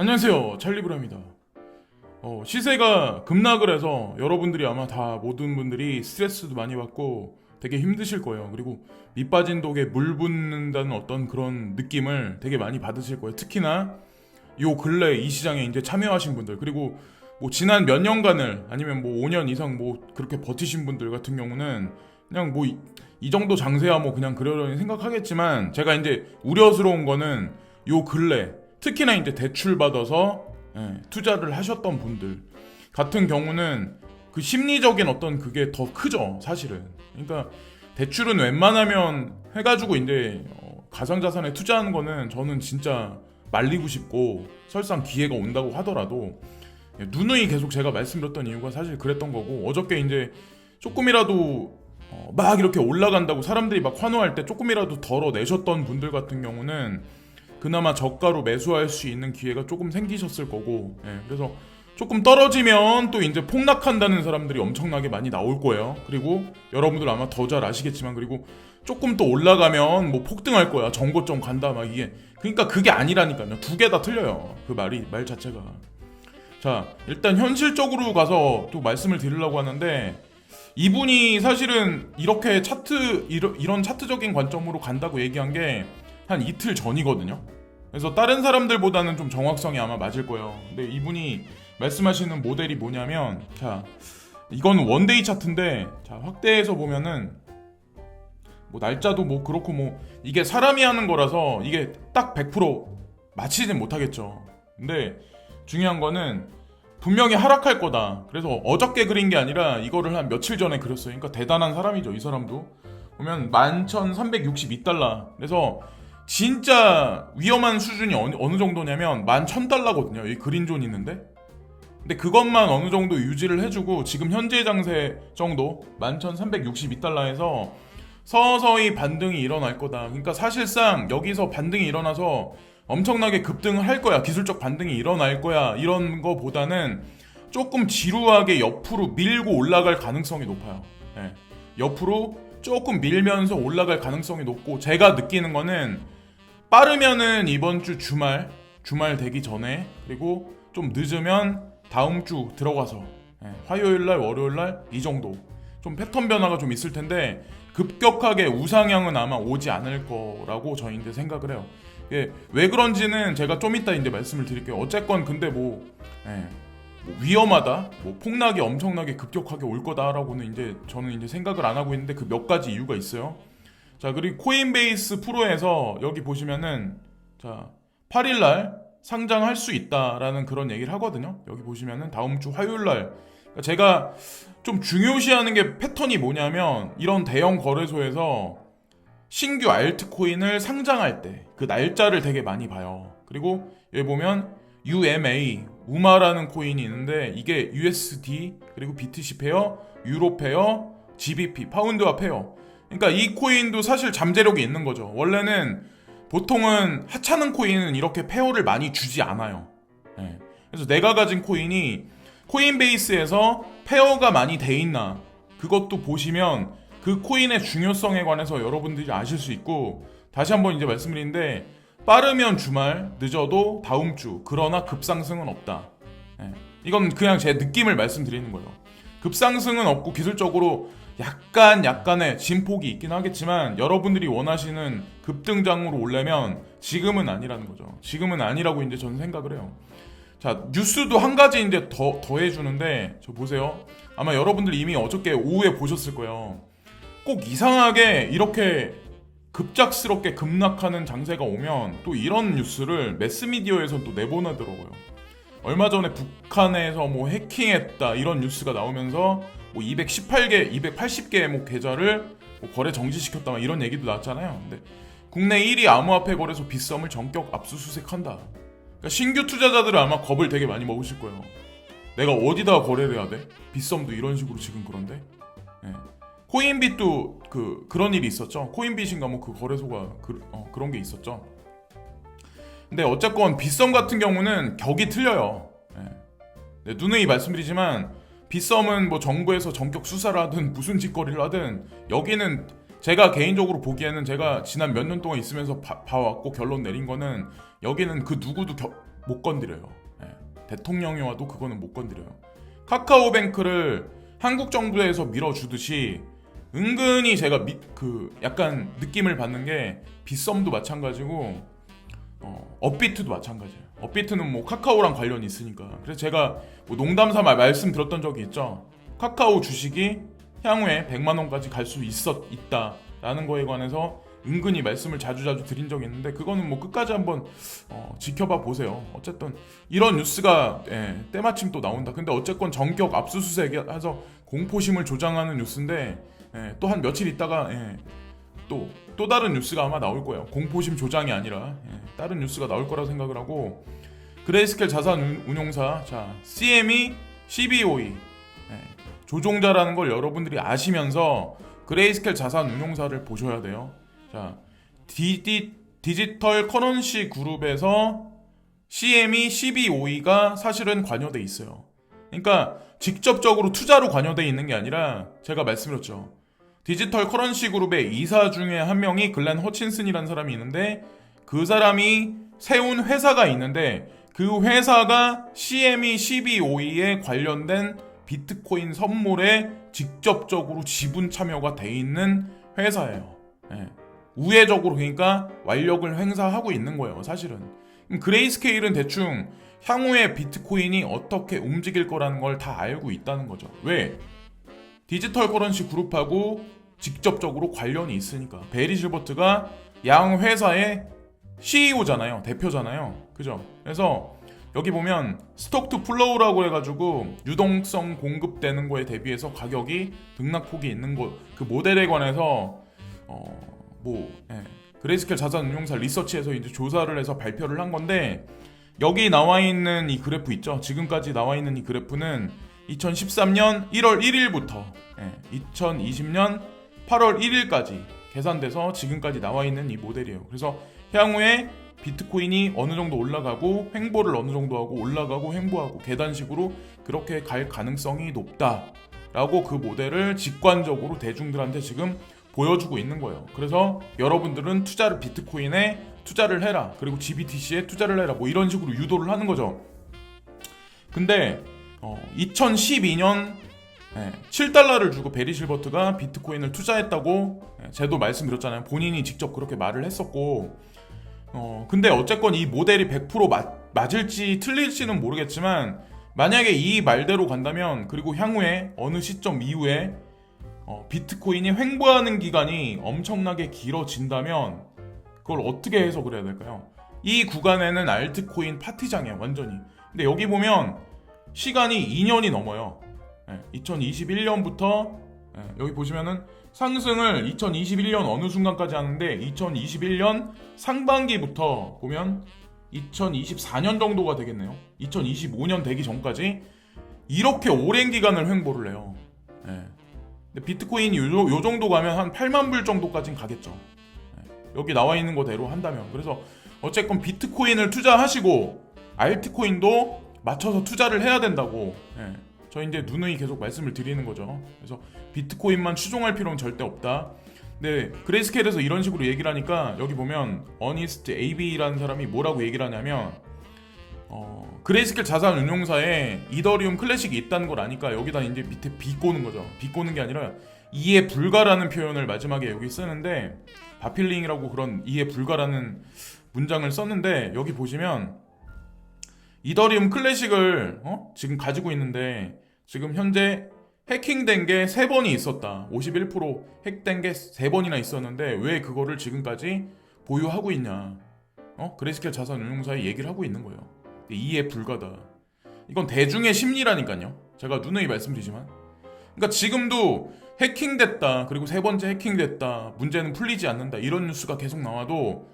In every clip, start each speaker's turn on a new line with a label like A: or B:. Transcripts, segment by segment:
A: 안녕하세요, 찰리브라입니다. 시세가 급락을 해서 여러분들이 아마 다 모든 분들이 스트레스도 많이 받고 되게 힘드실 거예요. 그리고 밑 빠진 독에 물 붓는다는 어떤 그런 느낌을 되게 많이 받으실 거예요. 특히나 요 근래 이 시장에 이제 참여하신 분들, 그리고 뭐 지난 몇 년간을 아니면 뭐 5년 이상 뭐 그렇게 버티신 분들 같은 경우는 그냥 뭐 이 정도 장세야 뭐 그냥 그러려니 생각하겠지만, 제가 이제 우려스러운 거는 요 근래 특히나 이제 대출 받아서 투자를 하셨던 분들 같은 경우는 그 심리적인 어떤 그게 더 크죠, 사실은. 그러니까 대출은 웬만하면 해가지고 이제 가상자산에 투자하는 거는 저는 진짜 말리고 싶고, 설상 기회가 온다고 하더라도 누누이 계속 제가 말씀드렸던 이유가 사실 그랬던 거고, 어저께 이제 조금이라도 막 이렇게 올라간다고 사람들이 막 환호할 때 조금이라도 덜어내셨던 분들 같은 경우는 그나마 저가로 매수할 수 있는 기회가 조금 생기셨을 거고, 그래서 조금 떨어지면 또 이제 폭락한다는 사람들이 엄청나게 많이 나올 거예요. 그리고 여러분들 아마 더 잘 아시겠지만, 그리고 조금 또 올라가면 뭐 폭등할 거야, 정고점 간다 막 이게. 그러니까 그게 아니라니까요. 두 개 다 틀려요, 그 말 자체가. 자, 일단 현실적으로 가서 또 말씀을 드리려고 하는데, 이분이 사실은 이렇게 이런 차트적인 관점으로 간다고 얘기한 게 한 이틀 전이거든요. 그래서 다른 사람들보다는 좀 정확성이 아마 맞을 거예요. 근데 이분이 말씀하시는 모델이 뭐냐면, 자, 이건 원데이 차트인데, 자, 확대해서 보면은 뭐 날짜도 뭐 그렇고, 뭐 이게 사람이 하는 거라서 이게 딱 100% 맞히진 못하겠죠. 근데 중요한 거는 분명히 하락할 거다. 그래서 어저께 그린 게 아니라 이거를 한 며칠 전에 그렸어요. 그러니까 대단한 사람이죠, 이 사람도. 보면 11,362달러. 그래서 진짜 위험한 수준이 어느 정도냐면 11,000달러거든요. 여기 그린존 있는데. 근데 그것만 어느 정도 유지를 해주고 지금 현재 장세 정도 11,362달러에서 서서히 반등이 일어날 거다. 그러니까 사실상 여기서 반등이 일어나서 엄청나게 급등을 할 거야, 기술적 반등이 일어날 거야, 이런 거보다는 조금 지루하게 옆으로 밀고 올라갈 가능성이 높아요. 옆으로 조금 밀면서 올라갈 가능성이 높고, 제가 느끼는 거는 빠르면은 이번 주 주말 되기 전에, 그리고 좀 늦으면 다음 주 들어가서 화요일날 월요일날 이 정도 좀 패턴 변화가 좀 있을 텐데, 급격하게 우상향은 아마 오지 않을 거라고 저는 이제 생각을 해요. 왜 그런지는 제가 좀 이따 이제 말씀을 드릴게요. 어쨌건 근데 뭐 위험하다, 뭐 폭락이 엄청나게 급격하게 올 거다라고는 이제 저는 이제 생각을 안 하고 있는데, 그 몇 가지 이유가 있어요. 자, 그리고 코인베이스 프로에서 여기 보시면은, 자, 8일날 상장할 수 있다라는 그런 얘기를 하거든요. 여기 보시면은 다음 주 화요일날. 그러니까 제가 좀 중요시하는 게 패턴이 뭐냐면, 이런 대형 거래소에서 신규 알트코인을 상장할 때 그 날짜를 되게 많이 봐요. 그리고 여기 보면 UMA, 우마라는 코인이 있는데, 이게 USD, 그리고 BTC 페어, 유로 페어, GBP, 파운드와 페어. 그러니까 이 코인도 사실 잠재력이 있는 거죠. 원래는 보통은 하찮은 코인은 이렇게 페어를 많이 주지 않아요. 그래서 내가 가진 코인이 코인베이스에서 페어가 많이 돼 있나, 그것도 보시면 그 코인의 중요성에 관해서 여러분들이 아실 수 있고, 다시 한번 이제 말씀드리는데, 빠르면 주말, 늦어도 다음 주, 그러나 급상승은 없다. 이건 그냥 제 느낌을 말씀드리는 거예요. 급상승은 없고 기술적으로 약간의 진폭이 있긴 하겠지만, 여러분들이 원하시는 급등장으로 오려면 지금은 아니라는 거죠. 지금은 아니라고 이제 저는 생각을 해요. 자, 뉴스도 한 가지 이제 더 해주는데, 저 보세요. 아마 여러분들 이미 어저께 오후에 보셨을 거예요. 꼭 이상하게 이렇게 급작스럽게 급락하는 장세가 오면 또 이런 뉴스를 매스미디어에서 또 내보내더라고요. 얼마 전에 북한에서 뭐 해킹했다 이런 뉴스가 나오면서 뭐 218개, 280개의 뭐 계좌를 뭐 거래 정지시켰다 막 이런 얘기도 나왔잖아요. 근데 국내 1위 암호화폐 거래소 빗썸을 전격 압수수색한다. 그러니까 신규 투자자들은 아마 겁을 되게 많이 먹으실 거예요. 내가 어디다가 거래를 해야 돼? 빗썸도 이런 식으로 지금 그런데? 코인빗도 그런 일이 있었죠. 코인빗인가 뭐 그 거래소가 그런 게 있었죠. 근데 어쨌건 빗썸 같은 경우는 격이 틀려요. 누누이 말씀드리지만 빗썸은 뭐 정부에서 전격 수사를 하든 무슨 짓거리를 하든, 여기는 제가 개인적으로 보기에는, 제가 지난 몇 년 동안 있으면서 봐왔고 결론 내린 거는, 여기는 그 누구도 못 건드려요. 대통령이 와도 그거는 못 건드려요. 카카오뱅크를 한국 정부에서 밀어주듯이 은근히 제가 약간 느낌을 받는 게 빗썸도 마찬가지고 업비트도 마찬가지예요. 업비트는 뭐 카카오랑 관련이 있으니까. 그래서 제가 뭐 농담삼아 말씀드렸던 적이 있죠. 카카오 주식이 향후에 100만 원까지 갈 수 있다라는 거에 관해서 은근히 말씀을 자주 드린 적이 있는데 그거는 뭐 끝까지 한번 지켜봐 보세요. 어쨌든 이런 뉴스가 때마침 또 나온다. 근데 어쨌건 전격 압수수색해서 공포심을 조장하는 뉴스인데 또 한 며칠 있다가 또 다른 뉴스가 아마 나올 거예요. 공포심 조장이 아니라 다른 뉴스가 나올 거라 생각을 하고 그레이스켈 자산운용사 자 CME CBOE 조종자라는 걸 여러분들이 아시면서 그레이스켈 자산운용사를 보셔야 돼요. 자 디지털 커런시 그룹에서 CME CBOE가 사실은 관여돼 있어요. 그러니까 직접적으로 투자로 관여돼 있는 게 아니라 제가 말씀드렸죠. 디지털 커런시 그룹의 이사 중에 한 명이 글렌 허친슨이라는 사람이 있는데 그 사람이 세운 회사가 있는데 그 회사가 CME CBOE에 관련된 비트코인 선물에 직접적으로 지분 참여가 돼 있는 회사예요. 우회적으로 그러니까 완력을 행사하고 있는 거예요. 사실은 그레이스케일은 대충 향후에 비트코인이 어떻게 움직일 거라는 걸 다 알고 있다는 거죠. 왜? 디지털 커런시 그룹하고 직접적으로 관련이 있으니까. 베리 실버트가 양 회사의 CEO잖아요. 대표잖아요. 그죠? 그래서 여기 보면 스톡 투 플로우라고 해가지고 유동성 공급되는 거에 대비해서 가격이 등락폭이 있는 거 그 모델에 관해서 그레이스켈 자산운용사 리서치에서 이제 조사를 해서 발표를 한 건데 여기 나와 있는 이 그래프 있죠? 지금까지 나와 있는 이 그래프는 2013년 1월 1일부터 2020년 8월 1일까지 계산돼서 지금까지 나와 있는 이 모델이에요. 그래서 향후에 비트코인이 어느 정도 올라가고 횡보를 어느 정도 하고 올라가고 횡보하고 계단식으로 그렇게 갈 가능성이 높다라고 그 모델을 직관적으로 대중들한테 지금 보여주고 있는 거예요. 그래서 여러분들은 비트코인에 투자를 해라. 그리고 GBTC에 투자를 해라. 뭐 이런 식으로 유도를 하는 거죠. 근데 2012년 7달러를 주고 베리 실버트가 비트코인을 투자했다고 제도 말씀드렸잖아요. 본인이 직접 그렇게 말을 했었고 근데 어쨌건 이 모델이 100% 맞을지 틀릴지는 모르겠지만 만약에 이 말대로 간다면 그리고 향후에 어느 시점 이후에 비트코인이 횡보하는 기간이 엄청나게 길어진다면 그걸 어떻게 해석을 해야 될까요? 이 구간에는 알트코인 파티장이에요. 완전히. 근데 여기 보면 시간이 2년이 넘어요. 2021년부터 여기 보시면은 상승을 2021년 어느 순간까지 하는데 2021년 상반기부터 보면 2024년 정도가 되겠네요. 2025년 되기 전까지 이렇게 오랜 기간을 횡보를 해요. 근데 비트코인이 요 정도 가면 한 8만 불 정도까지는 가겠죠. 여기 나와 있는 거대로 한다면. 그래서 어쨌건 비트코인을 투자하시고 알트코인도 맞춰서 투자를 해야 된다고 저 이제 누누이 계속 말씀을 드리는 거죠. 그래서 비트코인만 추종할 필요는 절대 없다. 근데 그레이스케일에서 이런 식으로 얘기를 하니까 여기 보면 어니스트 AB라는 사람이 뭐라고 얘기를 하냐면 그레이스케일 자산운용사에 이더리움 클래식이 있다는 걸 아니까 여기다 이제 밑에 비꼬는 거죠. 비꼬는 게 아니라 이해 불가라는 표현을 마지막에 여기 쓰는데 바필링이라고 그런 이해 불가라는 문장을 썼는데 여기 보시면 이더리움 클래식을 지금 가지고 있는데 지금 현재 해킹된 게 3번이 있었다. 51% 핵된 게 3번이나 있었는데 왜 그거를 지금까지 보유하고 있냐. 그레이스케일 자산운용사에 얘기를 하고 있는 거예요. 이해 불가다. 이건 대중의 심리라니까요. 제가 누누이 말씀드리지만. 그러니까 지금도 해킹됐다. 그리고 3번째 해킹됐다. 문제는 풀리지 않는다. 이런 뉴스가 계속 나와도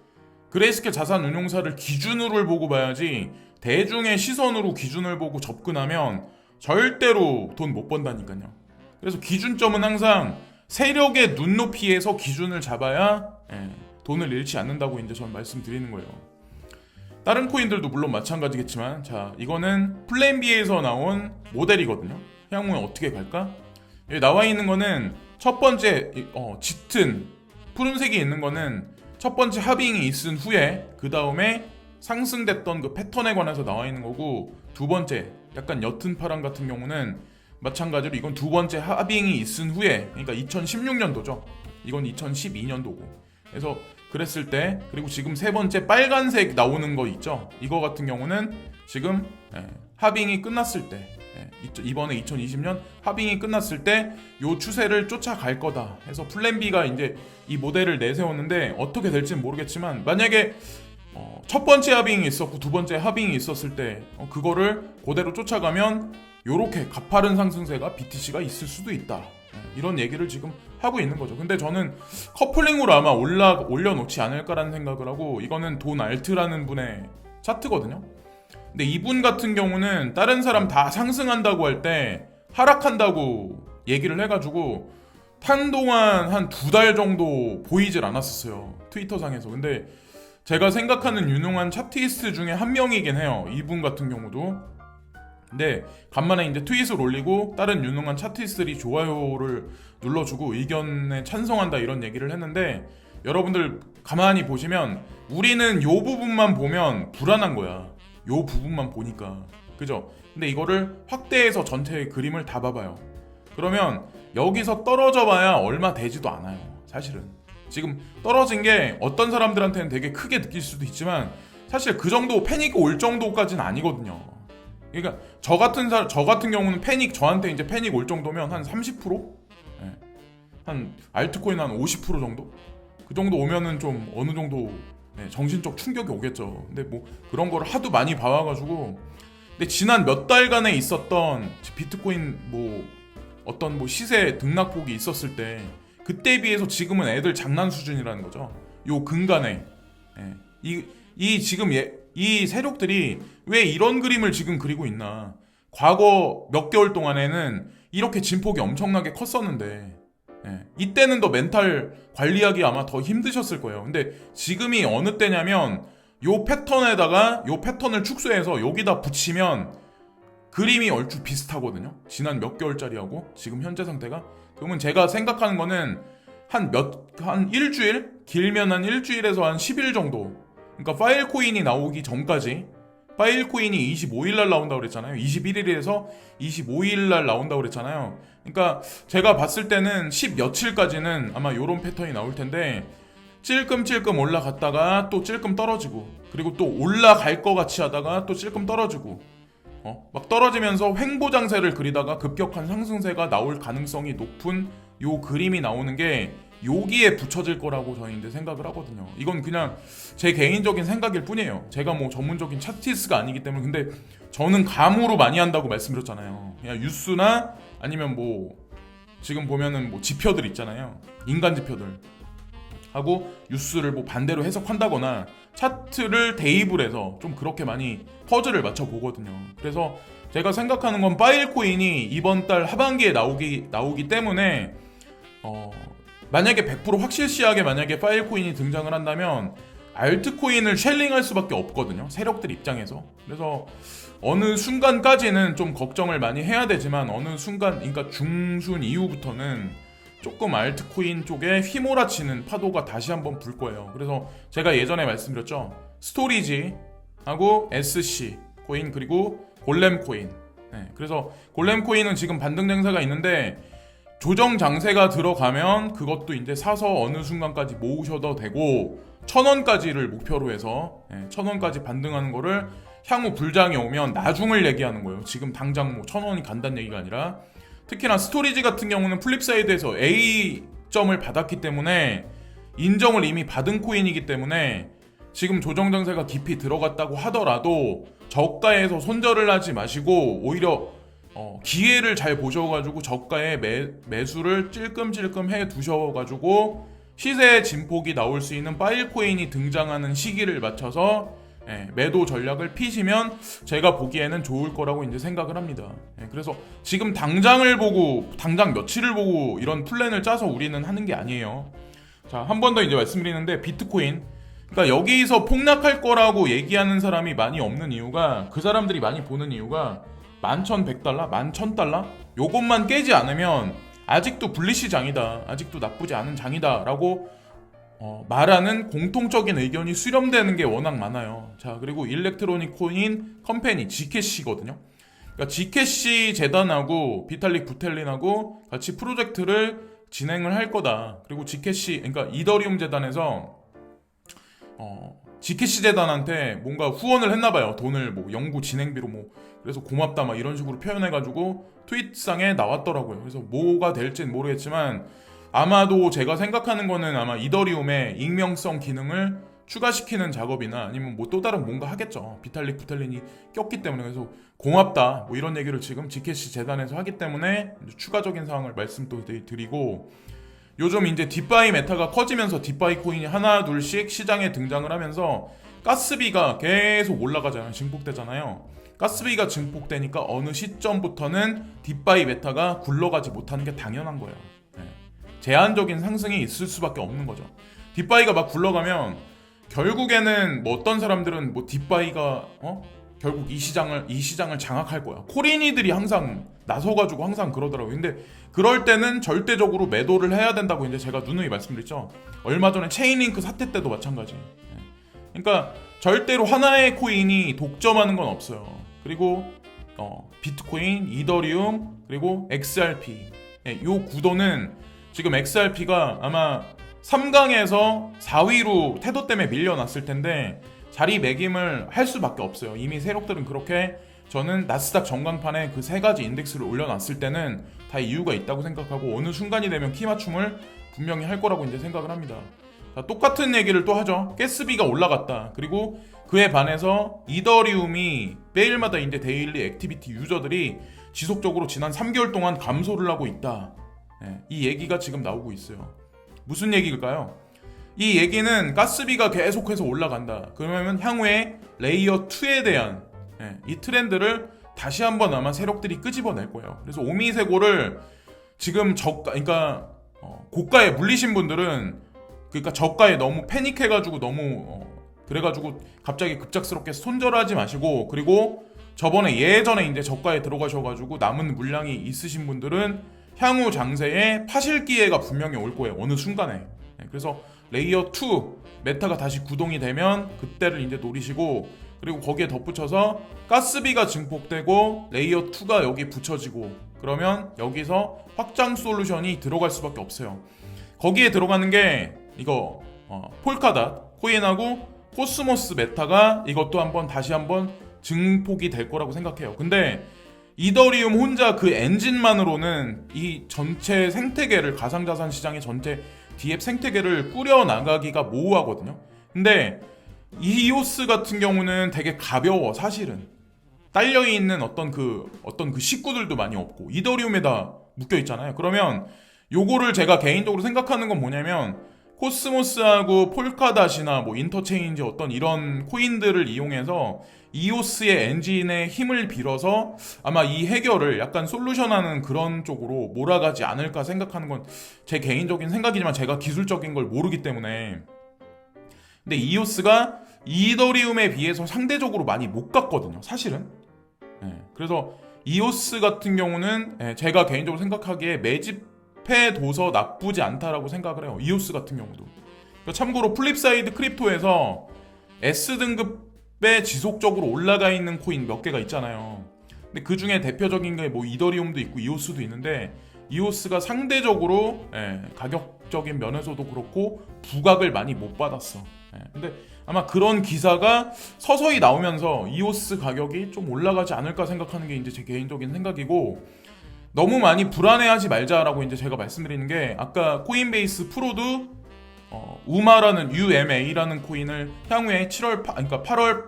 A: 그레이스케일 자산운용사를 기준으로 보고 봐야지 대중의 시선으로 기준을 보고 접근하면 절대로 돈 못 번다니까요. 그래서 기준점은 항상 세력의 눈높이에서 기준을 잡아야 돈을 잃지 않는다고 이제 저는 말씀드리는 거예요. 다른 코인들도 물론 마찬가지겠지만 자 이거는 플랜 B에서 나온 모델이거든요. 향후에 어떻게 갈까? 여기 나와 있는 거는 첫 번째 짙은 푸른색이 있는 거는 첫 번째 하빙이 있은 후에 그 다음에 상승됐던 그 패턴에 관해서 나와 있는 거고, 두 번째 약간 옅은 파랑 같은 경우는 마찬가지로 이건 두 번째 하빙이 있은 후에, 그러니까 2016년도죠. 이건 2012년도고. 그래서 그랬을 때, 그리고 지금 세 번째 빨간색 나오는 거 있죠. 이거 같은 경우는 지금 하빙이 끝났을 때, 이번에 2020년 하빙이 끝났을 때 요 추세를 쫓아갈 거다 해서 플랜 B가 이제 이 모델을 내세웠는데, 어떻게 될지는 모르겠지만 만약에 첫 번째 하빙이 있었고 두 번째 하빙이 있었을 때 그거를 그대로 쫓아가면 요렇게 가파른 상승세가 BTC가 있을 수도 있다, 이런 얘기를 지금 하고 있는 거죠. 근데 저는 커플링으로 아마 올려놓지 않을까라는 생각을 하고, 이거는 돈 알트라는 분의 차트거든요. 근데 이분 같은 경우는 다른 사람 다 상승한다고 할 때 하락한다고 얘기를 해가지고 한동안 한 2달 정도 보이질 않았었어요, 트위터상에서. 근데 제가 생각하는 유능한 차트이스트 중에 한 명이긴 해요, 이분 같은 경우도. 근데 간만에 이제 트윗을 올리고 다른 유능한 차트이스트들이 좋아요를 눌러주고 의견에 찬성한다 이런 얘기를 했는데, 여러분들 가만히 보시면 우리는 요 부분만 보면 불안한 거야. 요 부분만 보니까. 그죠? 근데 이거를 확대해서 전체의 그림을 다 봐봐요. 그러면 여기서 떨어져 봐야 얼마 되지도 않아요, 사실은. 지금 떨어진 게 어떤 사람들한테는 되게 크게 느낄 수도 있지만 사실 그 정도 패닉 올 정도까지는 아니거든요. 그러니까 저 같은 경우는 저한테 이제 패닉 올 정도면 한 30%? 네. 한 알트코인 한 50% 정도? 그 정도 오면은 좀 어느 정도 정신적 충격이 오겠죠. 근데 뭐 그런 거를 하도 많이 봐와가지고. 근데 지난 몇 달간에 있었던 비트코인 뭐 어떤 뭐 시세 등락폭이 있었을 때, 그때에 비해서 지금은 애들 장난 수준이라는 거죠. 요 근간에 이 지금 이 세력들이 왜 이런 그림을 지금 그리고 있나. 과거 몇 개월 동안에는 이렇게 진폭이 엄청나게 컸었는데, 이때는 더 멘탈 관리하기 아마 더 힘드셨을 거예요. 근데 지금이 어느 때냐면 요 패턴에다가 요 패턴을 축소해서 여기다 붙이면 그림이 얼추 비슷하거든요. 지난 몇 개월짜리하고 지금 현재 상태가. 그러면 제가 생각하는 거는 한 일주일? 길면 한 일주일에서 한 10일 정도. 그러니까 파일 코인이 나오기 전까지, 파일 코인이 25일날 나온다고 그랬잖아요. 21일에서 25일날 나온다고 그랬잖아요. 그러니까 제가 봤을 때는 10 며칠까지는 아마 요런 패턴이 나올 텐데, 찔끔찔끔 올라갔다가 또 찔끔 떨어지고, 그리고 또 올라갈 것 같이 하다가 또 찔끔 떨어지고, 막 떨어지면서 횡보장세를 그리다가 급격한 상승세가 나올 가능성이 높은 요 그림이 나오는 게 여기에 붙여질 거라고 저는 이제 생각을 하거든요. 이건 그냥 제 개인적인 생각일 뿐이에요. 제가 뭐 전문적인 차티스트가 아니기 때문에. 근데 저는 감으로 많이 한다고 말씀드렸잖아요. 그냥 뉴스나 아니면 뭐 지금 보면은 뭐 지표들 있잖아요. 인간 지표들 하고 뉴스를 뭐 반대로 해석한다거나 차트를 대입을 해서 좀 그렇게 많이 퍼즐을 맞춰 보거든요. 그래서 제가 생각하는 건 파일 코인이 이번 달 하반기에 나오기 때문에 만약에 100% 확실시하게 만약에 파일 코인이 등장을 한다면 알트코인을 쉘링할 수밖에 없거든요, 세력들 입장에서. 그래서 어느 순간까지는 좀 걱정을 많이 해야 되지만 어느 순간, 그러니까 중순 이후부터는 조금 알트코인 쪽에 휘몰아치는 파도가 다시 한번 불 거예요. 그래서 제가 예전에 말씀드렸죠, 스토리지하고 SC 코인 그리고 골렘 코인. 그래서 골렘 코인은 지금 반등 장세가 있는데 조정 장세가 들어가면 그것도 이제 사서 어느 순간까지 모으셔도 되고, 1,000원까지를 목표로 해서 1,000원까지 반등하는 거를 향후 불장이 오면 나중을 얘기하는 거예요. 지금 당장 뭐 1,000원이 간다는 얘기가 아니라. 특히나 스토리지 같은 경우는 플립사이드에서 A점을 받았기 때문에 인정을 이미 받은 코인이기 때문에 지금 조정 장세가 깊이 들어갔다고 하더라도 저가에서 손절을 하지 마시고 오히려 기회를 잘 보셔가지고 저가에 매수를 찔끔찔끔 해 두셔가지고 시세의 진폭이 나올 수 있는 파일 코인이 등장하는 시기를 맞춰서 매도 전략을 피시면 제가 보기에는 좋을 거라고 이제 생각을 합니다. 그래서 지금 당장 며칠을 보고 이런 플랜을 짜서 우리는 하는 게 아니에요. 자, 한 번 더 이제 말씀드리는데, 비트코인. 그러니까 여기서 폭락할 거라고 얘기하는 사람이 많이 없는 이유가, 그 사람들이 많이 보는 이유가 11,100달러? 11,000달러? 요것만 깨지 않으면 아직도 불리시 장이다, 아직도 나쁘지 않은 장이다 라고 말하는 공통적인 의견이 수렴되는 게 워낙 많아요. 자, 그리고 일렉트로닉 코인 컴퍼니 G캐시거든요. 그러니까 G캐시 재단하고 비탈릭 부텔린하고 같이 프로젝트를 진행을 할 거다. 그리고 G캐시, 그러니까 이더리움 재단에서 G캐시 재단한테 뭔가 후원을 했나봐요. 돈을 뭐 연구 진행비로 뭐 그래서 고맙다 막 이런 식으로 표현해가지고 트윗상에 나왔더라고요. 그래서 뭐가 될지는 모르겠지만 아마도 제가 생각하는 거는 아마 이더리움의 익명성 기능을 추가시키는 작업이나 아니면 뭐 또 다른 뭔가 하겠죠. 비탈릭 부텔린이 꼈기 때문에. 그래서 고맙다 뭐 이런 얘기를 지금 G캐시 재단에서 하기 때문에 추가적인 사항을 말씀 또 드리고, 요즘 이제 딥바이 메타가 커지면서 딥바이 코인이 하나 둘씩 시장에 등장을 하면서 가스비가 계속 올라가잖아요. 증폭되잖아요. 가스비가 증폭되니까 어느 시점부터는 딥바이 메타가 굴러가지 못하는 게 당연한 거예요. 제한적인 상승이 있을 수밖에 없는 거죠. 딥바이가 막 굴러가면 결국에는 뭐 어떤 사람들은 뭐 딥바이가 결국 이 시장을 장악할 거야. 코린이들이 항상 나서가지고 항상 그러더라고요. 근데 그럴 때는 절대적으로 매도를 해야 된다고 이제 제가 누누이 말씀드렸죠. 얼마 전에 체인링크 사태 때도 마찬가지. 그러니까 절대로 하나의 코인이 독점하는 건 없어요. 그리고 비트코인, 이더리움, 그리고 XRP. 요 구도는 지금 XRP가 아마 3강에서 4위로 태도 때문에 밀려났을 텐데 자리매김을 할 수밖에 없어요. 이미 세력들은 그렇게, 저는 나스닥 전광판에 그 세 가지 인덱스를 올려놨을 때는 다 이유가 있다고 생각하고 어느 순간이 되면 키 맞춤을 분명히 할 거라고 이제 생각을 합니다. 자, 똑같은 얘기를 또 하죠. 가스비가 올라갔다. 그리고 그에 반해서 이더리움이 매일마다 이제 데일리 액티비티 유저들이 지속적으로 지난 3개월 동안 감소를 하고 있다. 이 얘기가 지금 나오고 있어요. 무슨 얘기일까요? 이 얘기는 가스비가 계속해서 올라간다. 그러면 향후에 레이어 2에 대한 이 트렌드를 다시 한번 아마 세력들이 끄집어낼 거예요. 그래서 오미세고를 지금 그러니까 고가에 물리신 분들은, 그러니까 저가에 너무 패닉해가지고 너무 그래가지고 갑자기 급작스럽게 손절하지 마시고, 그리고 예전에 이제 저가에 들어가셔가지고 남은 물량이 있으신 분들은 향후 장세에 파실 기회가 분명히 올 거예요. 어느 순간에. 그래서 레이어 2 메타가 다시 구동이 되면 그때를 이제 노리시고, 그리고 거기에 덧붙여서 가스비가 증폭되고 레이어 2가 여기 붙여지고, 그러면 여기서 확장 솔루션이 들어갈 수밖에 없어요. 거기에 들어가는 게 이거 폴카닷 코인하고 코스모스 메타가 이것도 다시 한번 증폭이 될 거라고 생각해요. 근데 이더리움 혼자 그 엔진만으로는 이 전체 생태계를, 가상자산 시장의 전체 디앱 생태계를 꾸려나가기가 모호하거든요. 근데 이오스 같은 경우는 되게 가벼워. 사실은 딸려있는 어떤 그 식구들도 많이 없고 이더리움에다 묶여있잖아요. 그러면 요거를 제가 개인적으로 생각하는 건 뭐냐면, 코스모스하고 폴카닷이나 뭐 인터체인지 어떤 이런 코인들을 이용해서 이오스의 엔진의 힘을 빌어서 아마 이 해결을 약간 솔루션하는 그런 쪽으로 몰아가지 않을까 생각하는 건 제 개인적인 생각이지만 제가 기술적인 걸 모르기 때문에. 근데 이오스가 이더리움에 비해서 상대적으로 많이 못 갔거든요, 사실은. 그래서 이오스 같은 경우는 제가 개인적으로 생각하기에 매집해둬서 나쁘지 않다라고 생각을 해요. 이오스 같은 경우도. 참고로 플립사이드 크립토에서 S등급에 지속적으로 올라가 있는 코인 몇 개가 있잖아요. 근데 그 중에 대표적인 게 뭐 이더리움도 있고 이오스도 있는데, 이오스가 상대적으로 가격적인 면에서도 그렇고 부각을 많이 못 받았어. 근데 아마 그런 기사가 서서히 나오면서 이오스 가격이 좀 올라가지 않을까 생각하는 게 이제 제 개인적인 생각이고, 너무 많이 불안해하지 말자라고 이제 제가 말씀드리는 게, 아까 코인베이스 프로도 우마라는 UMA라는 코인을 향후에 8월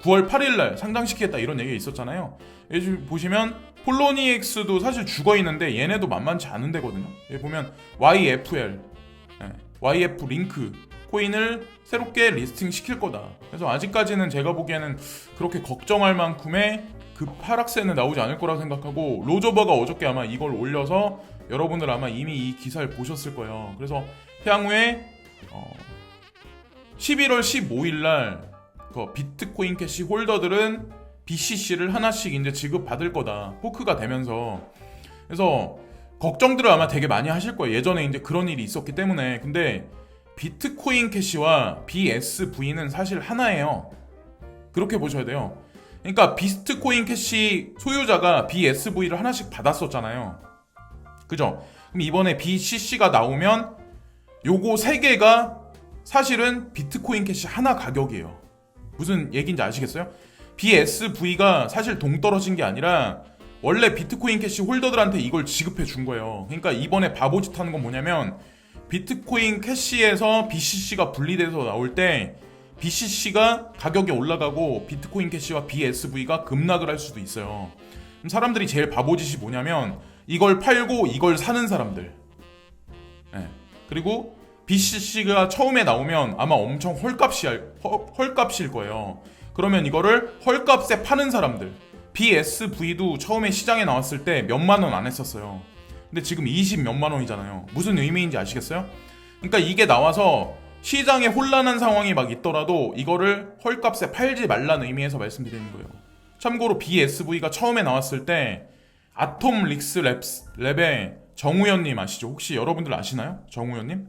A: 9월 8일 날 상장시키겠다 이런 얘기가 있었잖아요. 여기 보시면 폴로니엑스도 사실 죽어 있는데 얘네도 만만치 않은 데거든요. 여기 보면 YFL, YF 링크 코인을 새롭게 리스팅 시킬 거다. 그래서 아직까지는 제가 보기에는 그렇게 걱정할 만큼의 그 하락세는 나오지 않을 거라고 생각하고, 로저버가 어저께 아마 이걸 올려서 여러분들 아마 이미 이 기사를 보셨을 거예요. 그래서 향후에 11월 15일 날 그 비트코인 캐시 홀더들은 BCC를 하나씩 이제 지급받을 거다. 포크가 되면서. 그래서 걱정들을 아마 되게 많이 하실 거예요. 예전에 이제 그런 일이 있었기 때문에. 근데 비트코인 캐시와 BSV는 사실 하나예요. 그렇게 보셔야 돼요. 그러니까 비트코인 캐시 소유자가 BSV를 하나씩 받았었잖아요. 그죠? 그럼 이번에 BCC가 나오면 요거 세 개가 사실은 비트코인 캐시 하나 가격이에요. 무슨 얘기인지 아시겠어요? BSV가 사실 동떨어진 게 아니라 원래 비트코인 캐시 홀더들한테 이걸 지급해 준 거예요. 그러니까 이번에 바보짓 하는 건 뭐냐면 비트코인 캐시에서 BCC가 분리돼서 나올 때 BCC가 가격이 올라가고 비트코인 캐시와 BSV가 급락을 할 수도 있어요. 사람들이 제일 바보짓이 뭐냐면 이걸 팔고 이걸 사는 사람들. 네. 그리고 BCC가 처음에 나오면 아마 엄청 헐값일 거예요. 그러면 이거를 헐값에 파는 사람들. BSV도 처음에 시장에 나왔을 때 몇만 원 안 했었어요. 근데 지금 20 몇만 원이잖아요. 무슨 의미인지 아시겠어요? 그러니까 이게 나와서 시장에 혼란한 상황이 막 있더라도 이거를 헐값에 팔지 말라는 의미에서 말씀드리는 거예요. 참고로 BSV가 처음에 나왔을 때 아톰 릭스 랩의 정우현님 아시죠? 혹시 여러분들 아시나요? 정우현님?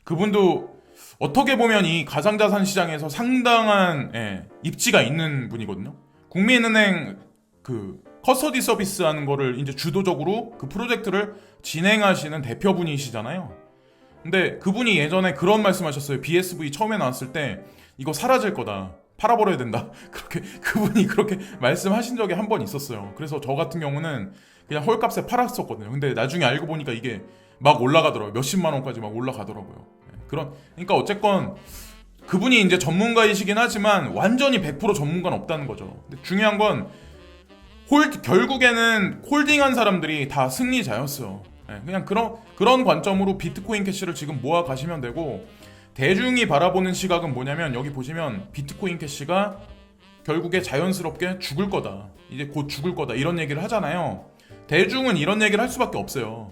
A: 그분도 어떻게 보면 이 가상자산 시장에서 상당한 입지가 있는 분이거든요. 국민은행 그 커스터디 서비스 하는 거를 이제 주도적으로 그 프로젝트를 진행하시는 대표분이시잖아요. 근데 그분이 예전에 그런 말씀하셨어요. BSV 처음에 나왔을 때 이거 사라질 거다. 팔아버려야 된다. 그분이 그렇게 말씀하신 적이 한 번 있었어요. 그래서 저 같은 경우는 그냥 헐값에 팔았었거든요. 근데 나중에 알고 보니까 이게 막 올라가더라고요. 몇십만 원까지 막 올라가더라고요. 그러니까 어쨌건 그분이 이제 전문가이시긴 하지만 완전히 100% 전문가는 없다는 거죠. 근데 중요한 건 결국에는 홀딩한 사람들이 다 승리자였어요. 그냥 그런 관점으로 비트코인 캐시를 지금 모아 가시면 되고, 대중이 바라보는 시각은 뭐냐면 여기 보시면 비트코인 캐시가 결국에 자연스럽게 죽을 거다. 이제 곧 죽을 거다. 이런 얘기를 하잖아요. 대중은 이런 얘기를 할 수밖에 없어요.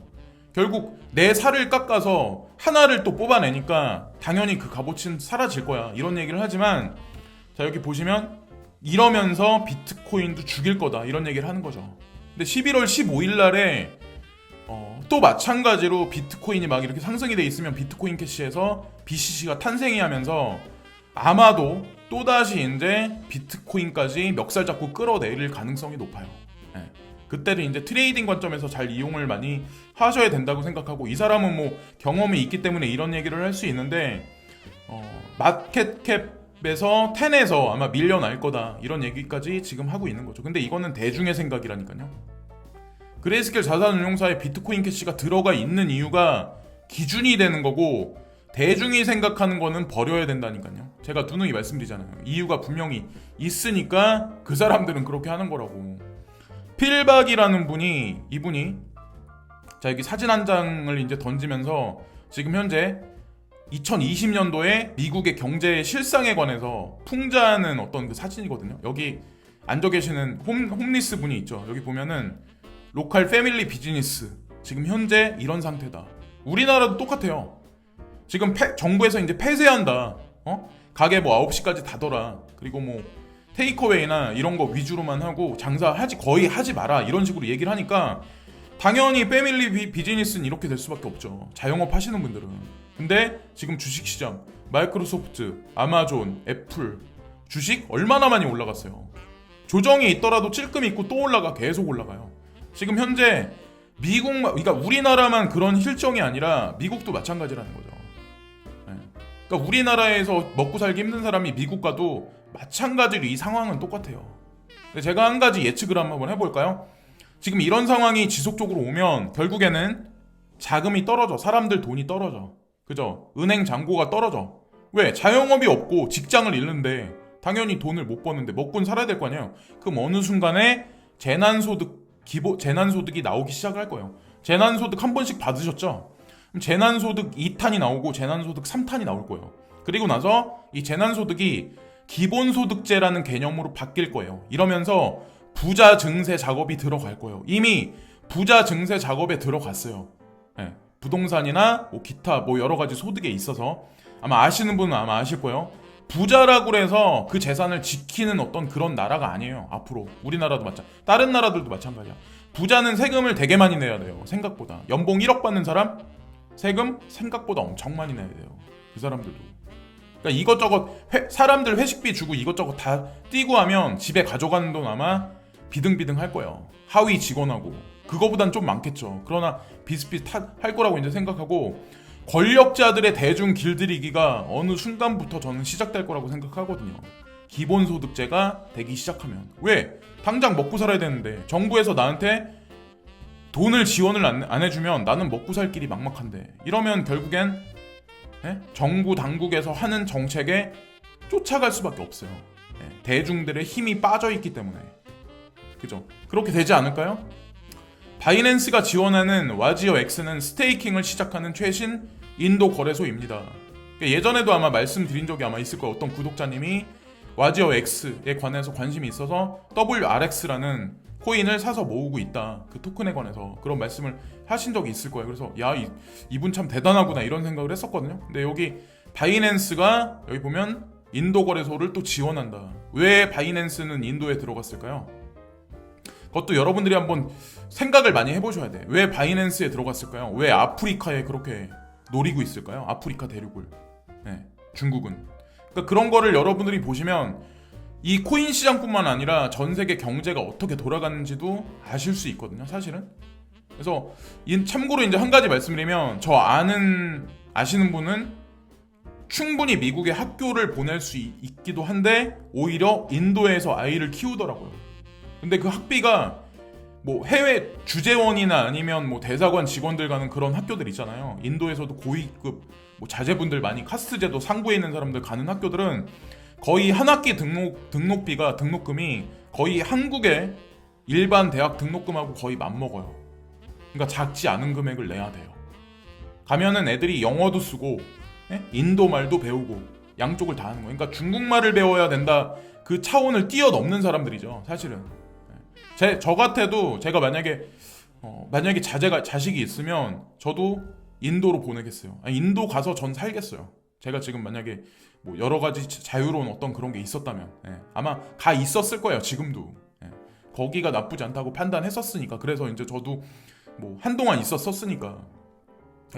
A: 결국 내 살을 깎아서 하나를 또 뽑아내니까 당연히 그 값어치는 사라질 거야. 이런 얘기를 하지만 자 여기 보시면 이러면서 비트코인도 죽일 거다. 이런 얘기를 하는 거죠. 근데 11월 15일 날에 또 마찬가지로 비트코인이 막 이렇게 상승이 돼 있으면 비트코인 캐시에서 BCC가 탄생이 하면서 아마도 또다시 이제 비트코인까지 멱살 잡고 끌어내릴 가능성이 높아요. 그때를 이제 트레이딩 관점에서 잘 이용을 많이 하셔야 된다고 생각하고, 이 사람은 뭐 경험이 있기 때문에 이런 얘기를 할 수 있는데 마켓캡에서 10에서 아마 밀려날 거다 이런 얘기까지 지금 하고 있는 거죠. 근데 이거는 대중의 생각이라니까요. 그레이스케일 자산운용사에 비트코인 캐시가 들어가 있는 이유가 기준이 되는 거고, 대중이 생각하는 거는 버려야 된다니까요. 제가 누누이 말씀드리잖아요. 이유가 분명히 있으니까 그 사람들은 그렇게 하는 거라고. 필박이라는 이분이 자 여기 사진 한 장을 이제 던지면서 지금 현재 2020년도에 미국의 경제 실상에 관해서 풍자하는 어떤 그 사진이거든요. 여기 앉아 계시는 홈리스 분이 있죠. 여기 보면은 로컬 패밀리 비즈니스 지금 현재 이런 상태다. 우리나라도 똑같아요. 지금 정부에서 이제 폐쇄한다. 가게 뭐 9시까지 닫아라. 그리고 뭐 테이크어웨이나 이런 거 위주로만 하고 거의 하지 마라. 이런 식으로 얘기를 하니까 당연히 패밀리 비즈니스는 이렇게 될 수밖에 없죠. 자영업 하시는 분들은. 근데 지금 주식시장 마이크로소프트, 아마존, 애플 주식 얼마나 많이 올라갔어요. 조정이 있더라도 찔끔 있고 또 계속 올라가요. 지금 현재 그러니까 우리나라만 그런 실정이 아니라 미국도 마찬가지라는 거죠. 그러니까 우리나라에서 먹고 살기 힘든 사람이 미국 가도 마찬가지로 이 상황은 똑같아요. 근데 제가 한 가지 예측을 한번 해볼까요? 지금 이런 상황이 지속적으로 오면 결국에는 자금이 떨어져. 사람들 돈이 떨어져. 그죠? 은행 잔고가 떨어져. 왜? 자영업이 없고 직장을 잃는데 당연히 돈을 못 버는데 먹고는 살아야 될 거 아니에요. 그럼 어느 순간에 재난소득이 나오기 시작할 거예요. 재난소득 한 번씩 받으셨죠? 그럼 재난소득 2탄이 나오고 재난소득 3탄이 나올 거예요. 그리고 나서 이 재난소득이 기본소득제라는 개념으로 바뀔 거예요. 이러면서 부자 증세 작업이 들어갈 거예요. 이미 부자 증세 작업에 들어갔어요. 부동산이나 뭐 기타 뭐 여러 가지 소득에 있어서 아마 아시는 분은 아마 아실 거예요. 부자라고 해서 그 재산을 지키는 어떤 그런 나라가 아니에요. 앞으로 우리나라도 다른 나라들도 마찬가지야. 부자는 세금을 되게 많이 내야 돼요. 생각보다 연봉 1억 받는 사람 세금 생각보다 엄청 많이 내야 돼요. 그 사람들도. 그러니까 이것저것 사람들 회식비 주고 이것저것 다 띄고 하면 집에 가져가는 돈 아마 비등비등 할 거예요. 하위 직원하고. 그거보단 좀 많겠죠. 그러나 비슷비슷할 거라고 이제 생각하고, 권력자들의 대중 길들이기가 어느 순간부터 저는 시작될 거라고 생각하거든요. 기본소득제가 되기 시작하면. 왜? 당장 먹고 살아야 되는데 정부에서 나한테 돈을 지원을 안 해주면 나는 먹고 살 길이 막막한데, 이러면 결국엔 정부 당국에서 하는 정책에 쫓아갈 수밖에 없어요. 대중들의 힘이 빠져있기 때문에. 그죠? 그렇게 되지 않을까요? 바이낸스가 지원하는 와지어 X는 스테이킹을 시작하는 최신 인도 거래소입니다. 예전에도 아마 말씀드린 적이 아마 있을 거예요. 어떤 구독자님이 와지어 X에 관해서 관심이 있어서 WRX라는 코인을 사서 모으고 있다. 그 토큰에 관해서 그런 말씀을 하신 적이 있을 거예요. 그래서 야, 이분 참 대단하구나 이런 생각을 했었거든요. 근데 여기 바이낸스가 여기 보면 인도 거래소를 또 지원한다. 왜 바이낸스는 인도에 들어갔을까요? 그것도 여러분들이 한번 생각을 많이 해보셔야 돼. 왜 바이낸스에 들어갔을까요? 왜 아프리카에 그렇게 노리고 있을까요? 아프리카 대륙을. 중국은. 그러니까 그런 거를 여러분들이 보시면 이 코인 시장뿐만 아니라 전 세계 경제가 어떻게 돌아가는지도 아실 수 있거든요, 사실은. 그래서 참고로 이제 한 가지 말씀드리면, 저 아시는 분은 충분히 미국에 학교를 보낼 수 있기도 한데 오히려 인도에서 아이를 키우더라고요. 근데 그 학비가 뭐 해외 주재원이나 아니면 뭐 대사관 직원들 가는 그런 학교들 있잖아요. 인도에서도 고위급 뭐 자제분들 많이 카스트제도 상부에 있는 사람들 가는 학교들은 거의 한 학기 등록금이 거의 한국의 일반 대학 등록금하고 거의 맞먹어요. 그러니까 작지 않은 금액을 내야 돼요. 가면은 애들이 영어도 쓰고 인도 말도 배우고 양쪽을 다 하는 거예요. 그러니까 중국말을 배워야 된다, 그 차원을 뛰어넘는 사람들이죠, 사실은. 저 같아도 제가 만약에 자식이 있으면 저도 인도로 보내겠어요. 인도 가서 전 살겠어요. 제가 지금 만약에 뭐 여러 가지 자유로운 어떤 그런 게 있었다면 아마 가 있었을 거예요. 지금도 거기가 나쁘지 않다고 판단했었으니까. 그래서 이제 저도 뭐 한동안 있었으니까.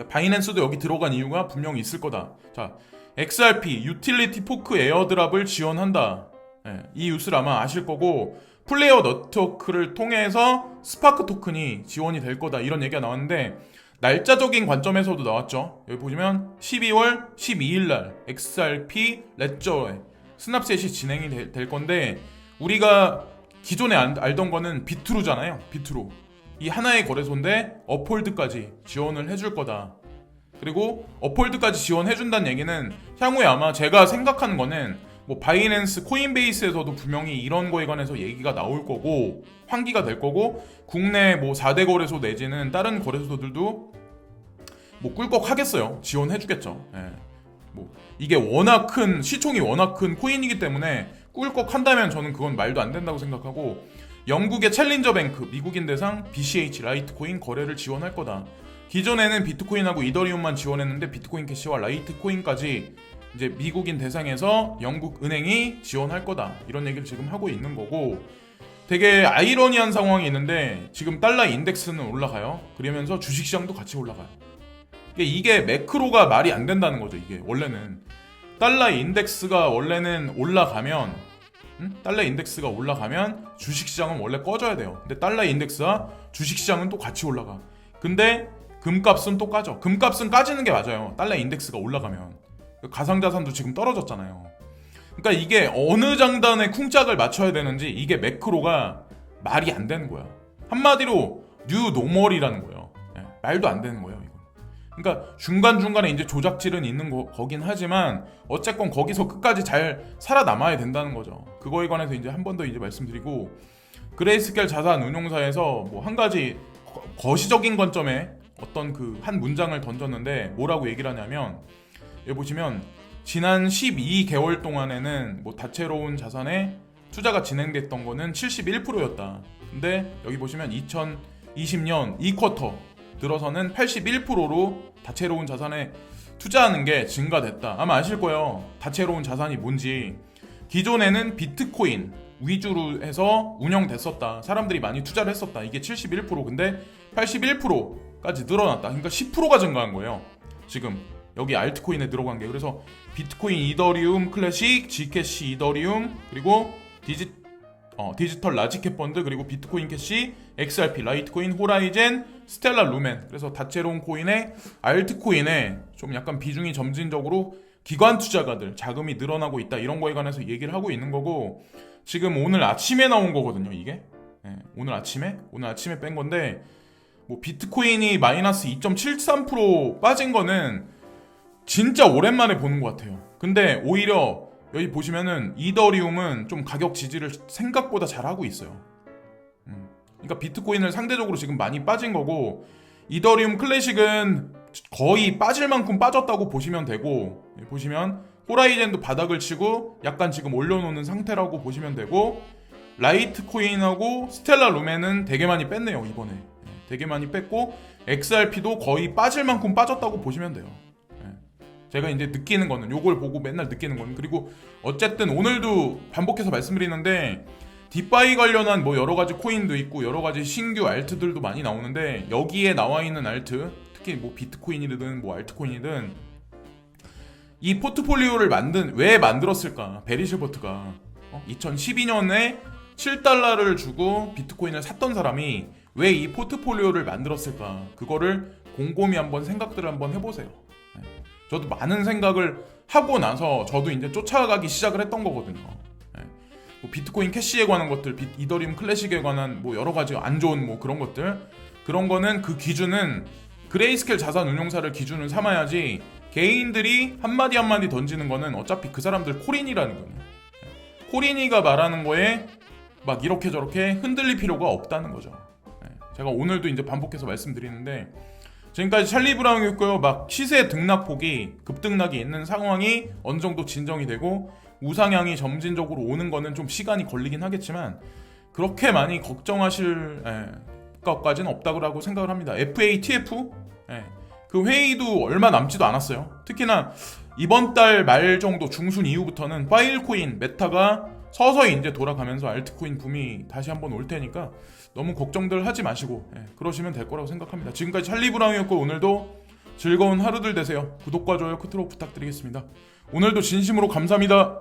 A: 바이낸스도 여기 들어간 이유가 분명히 있을 거다. 자, XRP 유틸리티 포크 에어드랍을 지원한다. 이 뉴스를 아마 아실 거고, 플레이어 네트워크를 통해서 스파크 토큰이 지원이 될 거다, 이런 얘기가 나왔는데, 날짜적인 관점에서도 나왔죠. 여기 보시면 12월 12일 날 XRP 레저에 스납셋이 진행이 될 건데, 우리가 기존에 알던 거는 비트루잖아요. 비트루. 이 하나의 거래소인데 업홀드까지 지원을 해줄 거다. 그리고 업홀드까지 지원해준다는 얘기는 향후에 아마 제가 생각하는 거는 뭐 바이낸스, 코인베이스에서도 분명히 이런 거에 관해서 얘기가 나올 거고, 환기가 될 거고, 국내 뭐 4대 거래소 내지는 다른 거래소들도 뭐 꿀꺽 하겠어요. 지원해주겠죠. 뭐 이게 워낙 큰, 시총이 워낙 큰 코인이기 때문에 꿀꺽 한다면 저는 그건 말도 안 된다고 생각하고, 영국의 챌린저 뱅크, 미국인 대상 BCH 라이트코인 거래를 지원할 거다. 기존에는 비트코인하고 이더리움만 지원했는데 비트코인 캐시와 라이트코인까지 이제 미국인 대상에서 영국 은행이 지원할 거다, 이런 얘기를 지금 하고 있는 거고, 되게 아이러니한 상황이 있는데 지금 달러 인덱스는 올라가요. 그러면서 주식시장도 같이 올라가요. 이게 매크로가 말이 안 된다는 거죠. 이게 원래는 달러 인덱스가 원래는 올라가면 주식시장은 원래 꺼져야 돼요. 근데 달러 인덱스와 주식시장은 또 같이 올라가. 근데 금값은 또 까져. 금값은 까지는 게 맞아요. 달러 인덱스가 올라가면. 가상자산도 지금 떨어졌잖아요. 그러니까 이게 어느 장단에 쿵짝을 맞춰야 되는지, 이게 매크로가 말이 안 되는 거야. 한마디로 뉴 노멀이라는 거예요. 말도 안 되는 거예요, 이건. 그러니까 중간중간에 이제 조작질은 있는 거긴 하지만 어쨌건 거기서 끝까지 잘 살아남아야 된다는 거죠. 그거에 관해서 이제 한 번 더 이제 말씀드리고, 그레이스케일 자산 운용사에서 뭐 한 가지 거시적인 관점에 어떤 그 한 문장을 던졌는데 뭐라고 얘기를 하냐면, 여기 보시면 지난 12개월 동안에는 뭐 다채로운 자산에 투자가 진행됐던 거는 71%였다. 근데 여기 보시면 2020년 2쿼터 들어서는 81%로 다채로운 자산에 투자하는 게 증가됐다. 아마 아실 거예요. 다채로운 자산이 뭔지. 기존에는 비트코인 위주로 해서 운영됐었다. 사람들이 많이 투자를 했었다. 이게 71%. 근데 81% 10%까지 늘어났다. 그러니까 10%가 증가한 거예요. 지금 여기 알트코인에 들어간 게. 그래서 비트코인, 이더리움, 클래식, G캐시, 이더리움, 그리고 디지털 라지캡 펀드, 그리고 비트코인 캐시, XRP, 라이트코인, 호라이젠, 스텔라 루멘. 그래서 다채로운 코인에 알트코인에 좀 약간 비중이 점진적으로 기관 투자가들 자금이 늘어나고 있다, 이런 거에 관해서 얘기를 하고 있는 거고, 지금 오늘 아침에 나온 거거든요, 이게. 네, 오늘 아침에 뺀 건데, 뭐 비트코인이 마이너스 2.73% 빠진 거는 진짜 오랜만에 보는 것 같아요. 근데 오히려 여기 보시면은 이더리움은 좀 가격 지지를 생각보다 잘하고 있어요. 그러니까 비트코인을 상대적으로 지금 많이 빠진 거고, 이더리움 클래식은 거의 빠질 만큼 빠졌다고 보시면 되고, 보시면 호라이젠도 바닥을 치고 약간 지금 올려놓는 상태라고 보시면 되고, 라이트코인하고 스텔라 루멘은 되게 많이 뺐네요, 이번에. 되게 많이 뺐고, XRP도 거의 빠질 만큼 빠졌다고 보시면 돼요. 제가 이제 느끼는 거는, 요걸 보고 맨날 느끼는 거는, 그리고 어쨌든 오늘도 반복해서 말씀드리는데, 디파이 관련한 뭐 여러 가지 코인도 있고 여러 가지 신규 알트들도 많이 나오는데, 여기에 나와 있는 알트, 특히 뭐 비트코인이든 뭐 알트코인이든, 이 포트폴리오를 왜 만들었을까? 베리 실버트가 2012년에 7달러를 주고 비트코인을 샀던 사람이 왜 이 포트폴리오를 만들었을까? 그거를 곰곰이 한번 생각들을 한번 해보세요. 저도 많은 생각을 하고 나서 저도 이제 쫓아가기 시작을 했던 거거든요. 뭐 비트코인 캐시에 관한 것들, 이더리움 클래식에 관한 뭐 여러 가지 안 좋은 뭐 그런 것들, 그런 거는 그 기준은 그레이스케일 자산 운용사를 기준을 삼아야지, 개인들이 한마디 한마디 던지는 거는 어차피 그 사람들 코린이라는 거예요. 코린이가 말하는 거에 막 이렇게 저렇게 흔들릴 필요가 없다는 거죠. 제가 오늘도 이제 반복해서 말씀드리는데, 지금까지 찰리 브라운이었고요. 막 시세 등락폭이, 급등락이 있는 상황이 어느 정도 진정이 되고 우상향이 점진적으로 오는 거는 좀 시간이 걸리긴 하겠지만, 그렇게 많이 걱정하실 것까지는 없다고 생각을 합니다. FATF 그 회의도 얼마 남지도 않았어요. 특히나 이번 달 말 정도, 중순 이후부터는 파일코인, 메타가 서서히 이제 돌아가면서 알트코인 붐이 다시 한번 올 테니까 너무 걱정들 하지 마시고 그러시면 될 거라고 생각합니다. 지금까지 찰리 브라운이었고, 오늘도 즐거운 하루들 되세요. 구독과 좋아요, 끝으로 부탁드리겠습니다. 오늘도 진심으로 감사합니다.